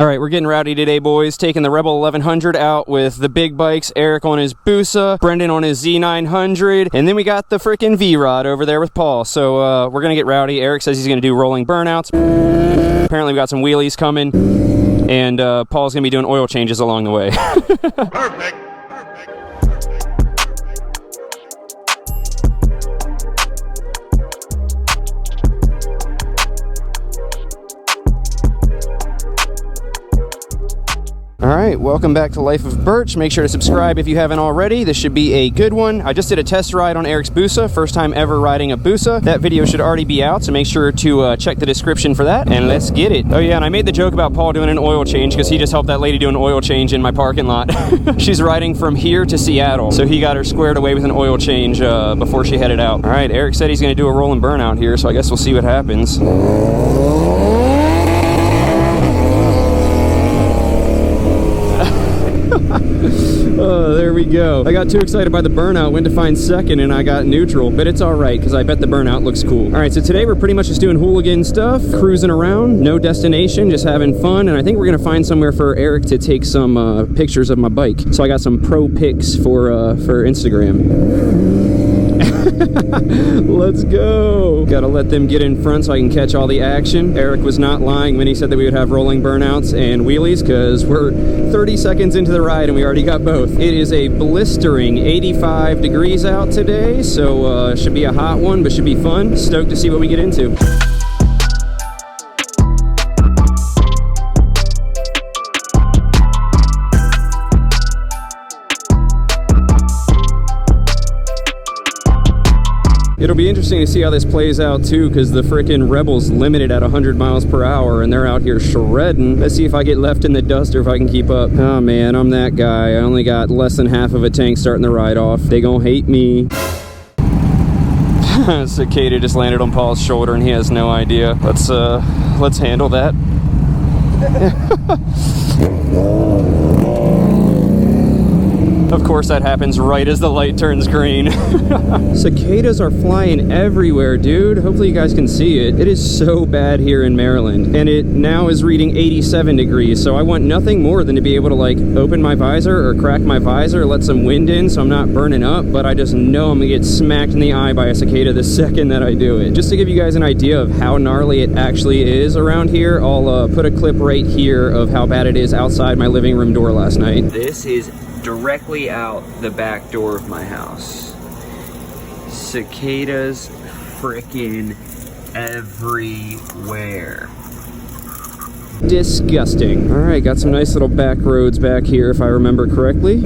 All right, we're getting rowdy today, boys. Taking the Rebel 1100 out with the big bikes. Erik on his Busa, Brendan on his Z900, and then we got the freaking V-Rod over there with Paul. So we're gonna get rowdy. Erik says he's gonna do rolling burnouts. Apparently we got some wheelies coming, and Paul's gonna be doing oil changes along the way. Perfect. Alright, welcome back to Life of Birch. Make sure to subscribe if you haven't already. This should be a good one. I just did a test ride on Erik's Busa, first time ever riding a Busa. That video should already be out, so make sure to check the description for that, and let's get it. Oh yeah, and I made the joke about Paul doing an oil change because he just helped that lady do an oil change in my parking lot. She's riding from here to Seattle, so he got her squared away with an oil change before she headed out. Alright, Erik said he's going to do a rolling burnout here, so I guess we'll see what happens. Oh, there we go. I got too excited by the burnout, went to find second, and I got neutral, but it's all right because I bet the burnout looks cool. All right, so today we're pretty much just doing hooligan stuff, cruising around, no destination, just having fun, and I think we're gonna find somewhere for Erik to take some pictures of my bike. So I got some pro pics for Instagram. Let's go. Gotta let them get in front so I can catch all the action. Erik was not lying when he said that we would have rolling burnouts and wheelies because we're 30 seconds into the ride and we already got both. It is a blistering 85 degrees out today, so should be a hot one, but should be fun. Stoked to see what we get into. It'll be interesting to see how this plays out too, because the frickin' Rebel's limited at 100 miles per hour and they're out here shredding. Let's see if I get left in the dust or if I can keep up. Oh man, I'm that guy. I only got less than half of a tank starting the ride off. They gon' hate me. Cicada just landed on Paul's shoulder and he has no idea. Let's handle that. Of course that happens right as the light turns green. Cicadas are flying everywhere, dude. Hopefully you guys can see it. It is so bad here in Maryland. And it now is reading 87 degrees, so I want nothing more than to be able to like open my visor or crack my visor, let some wind in so I'm not burning up, but I just know I'm gonna get smacked in the eye by a cicada the second that I do it. Just to give you guys an idea of how gnarly it actually is around here, I'll put a clip right here of how bad it is outside my living room door last night. This is directly out the back door of my house. Cicadas frickin' everywhere. Disgusting. All right, got some nice little back roads back here if I remember correctly.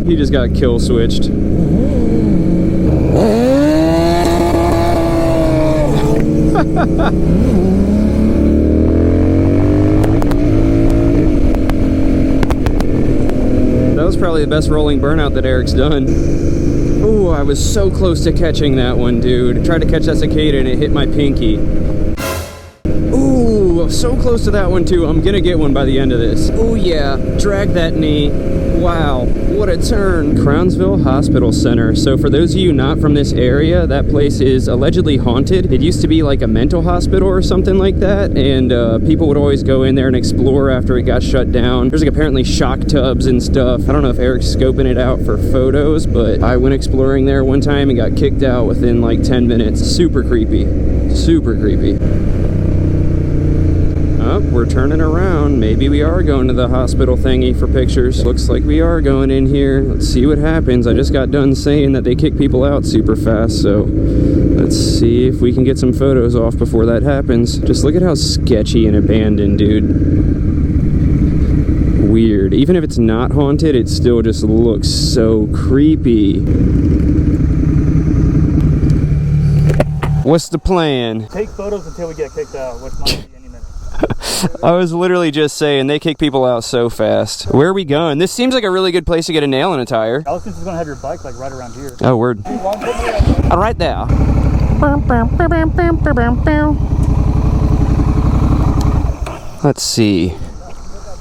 He just got kill switched. That was probably the best rolling burnout that Erik's done. Ooh, I was so close to catching that one, dude. I tried to catch that cicada and it hit my pinky. Ooh, so close to that one too. I'm gonna get one by the end of this. Ooh yeah, drag that knee. Wow, what a turn. Crownsville Hospital Center. So for those of you not from this area, that place is allegedly haunted. It used to be like a mental hospital or something like that, and people would always go in there and explore after it got shut down. There's like apparently shock tubs and stuff. I don't know if Erik's scoping it out for photos, but I went exploring there one time and got kicked out within like 10 minutes. Super creepy. Super creepy. Oh, we're turning around. Maybe we are going to the hospital thingy for pictures. Looks like we are going in here. Let's see what happens. I just got done saying that they kick people out super fast, so let's see if we can get some photos off before that happens. Just look at how sketchy and abandoned, dude. Weird. Even if it's not haunted, it still just looks so creepy. What's the plan? Take photos until we get kicked out, which might be any minute. I was literally just saying, they kick people out so fast. Where are we going? This seems like a really good place to get a nail in a tire. I was just gonna have your bike like right around here. Oh, word. Right there. Let's see.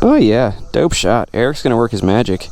Oh yeah, dope shot. Erik's gonna work his magic.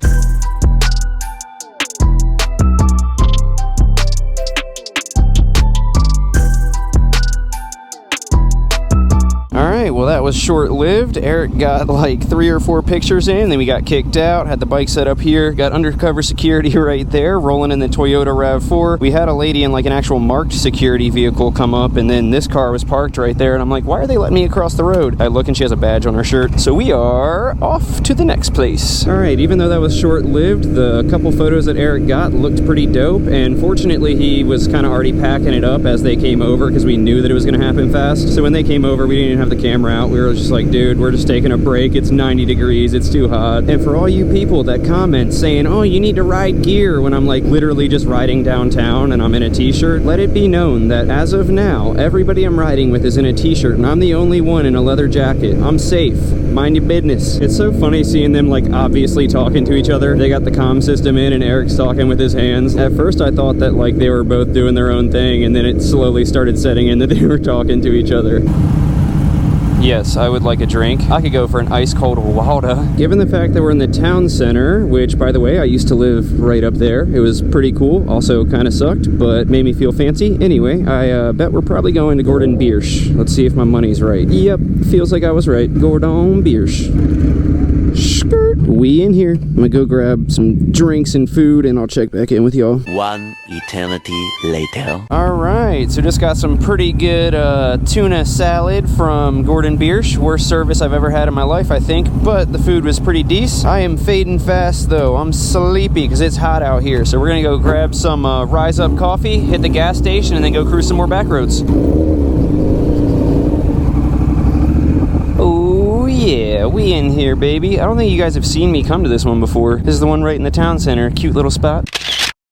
Alright, well that was short-lived. Eric got like 3 or 4 pictures in, then we got kicked out, had the bike set up here, got undercover security right there, rolling in the Toyota RAV4. We had a lady in like an actual marked security vehicle come up, and then this car was parked right there, and I'm like, why are they letting me across the road? I look and she has a badge on her shirt. So we are off to the next place. Alright, even though that was short-lived, the couple photos that Eric got looked pretty dope, and fortunately he was kind of already packing it up as they came over because we knew that it was going to happen fast. So when they came over, we didn't even have the camera out. We were just like, dude, we're just taking a break. It's 90 degrees. It's too hot. And for all you people that comment saying, oh, you need to ride gear, when I'm like literally just riding downtown and I'm in a t-shirt, let it be known that as of now, everybody I'm riding with is in a t-shirt and I'm the only one in a leather jacket. I'm safe. Mind your business. It's so funny seeing them like obviously talking to each other. They got the comm system in and Eric's talking with his hands. At first I thought that like they were both doing their own thing, and then it slowly started setting in that they were talking to each other. Yes, I would like a drink. I could go for an ice cold water. Given the fact that we're in the town center, which by the way, I used to live right up there. It was pretty cool. Also kind of sucked, but made me feel fancy. Anyway, I bet we're probably going to Gordon Biersch. Let's see if my money's right. Yep, feels like I was right. Gordon Biersch. Skirt. We in here. I'm gonna go grab some drinks and food and I'll check back in with y'all. One eternity later. Alright, so just got some pretty good tuna salad from Gordon Biersch. Worst service I've ever had in my life, I think, but the food was pretty decent. I am fading fast though. I'm sleepy because it's hot out here. So we're gonna go grab some Rise Up coffee, hit the gas station, and then go cruise some more back roads. Yeah, we in here, baby. I don't think you guys have seen me come to this one before. This is the one right in the town center. Cute little spot.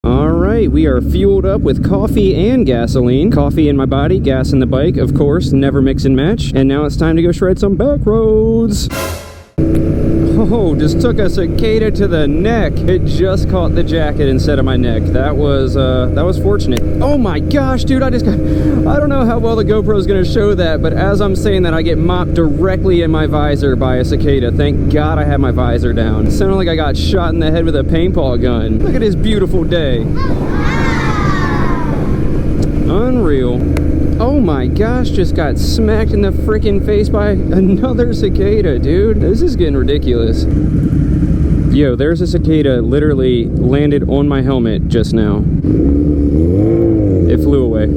Alright, we are fueled up with coffee and gasoline. Coffee in my body, gas in the bike, of course. Never mix and match. And now it's time to go shred some back roads. Oh, just took a cicada to the neck. It just caught the jacket instead of my neck. That was fortunate. Oh my gosh, dude, I don't know how well the GoPro is going to show that, but as I'm saying that, I get mopped directly in my visor by a cicada. Thank God I have my visor down. It sounded like I got shot in the head with a paintball gun. Look at this beautiful day. Unreal. Oh my gosh, just got smacked in the freaking face by another cicada, dude. This is getting ridiculous. Yo, there's a cicada literally landed on my helmet just now. It flew away.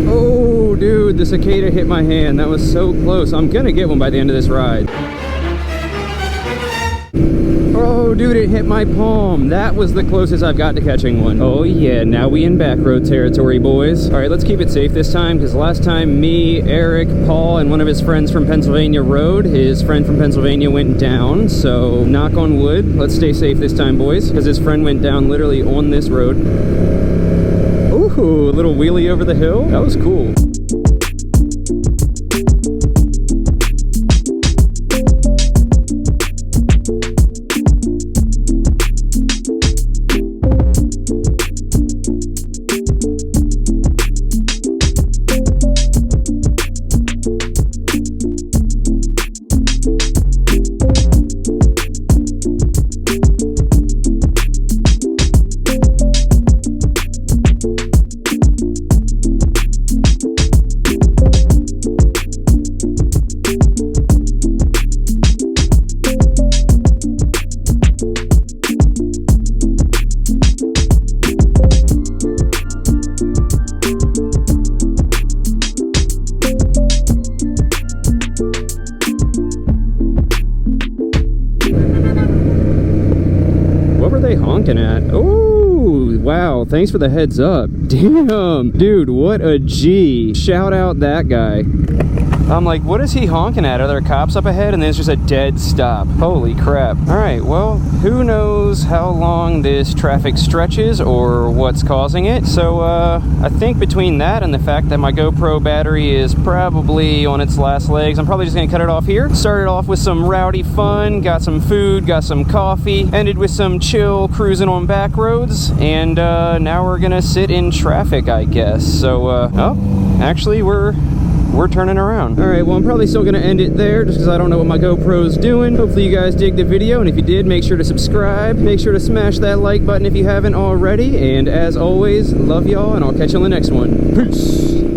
Oh, dude, the cicada hit my hand. That was so close. I'm gonna get one by the end of this ride. Oh, dude, it hit my palm. That was the closest I've got to catching one. Oh, yeah, now we in back road territory, boys. All right, let's keep it safe this time, because last time me, Eric, Paul, and one of his friends from Pennsylvania rode. His friend from Pennsylvania went down, so knock on wood. Let's stay safe this time, boys, because his friend went down literally on this road. Ooh, a little wheelie over the hill. That was cool. At. Oh, wow. Thanks for the heads up. Damn. Dude, what a G. Shout out that guy. I'm like, what is he honking at? Are there cops up ahead? And then it's just a dead stop. Holy crap. All right, well, who knows how long this traffic stretches or what's causing it. So I think between that and the fact that my GoPro battery is probably on its last legs, I'm probably just gonna cut it off here. Started off with some rowdy fun, got some food, got some coffee, ended with some chill cruising on back roads, and now we're gonna sit in traffic, I guess. So, oh, actually we're turning around. All right, well, I'm probably still gonna end it there just because I don't know what my GoPro's doing. Hopefully you guys dig the video, and if you did, make sure to subscribe. Make sure to smash that like button if you haven't already, and as always, love y'all, and I'll catch you on the next one. Peace.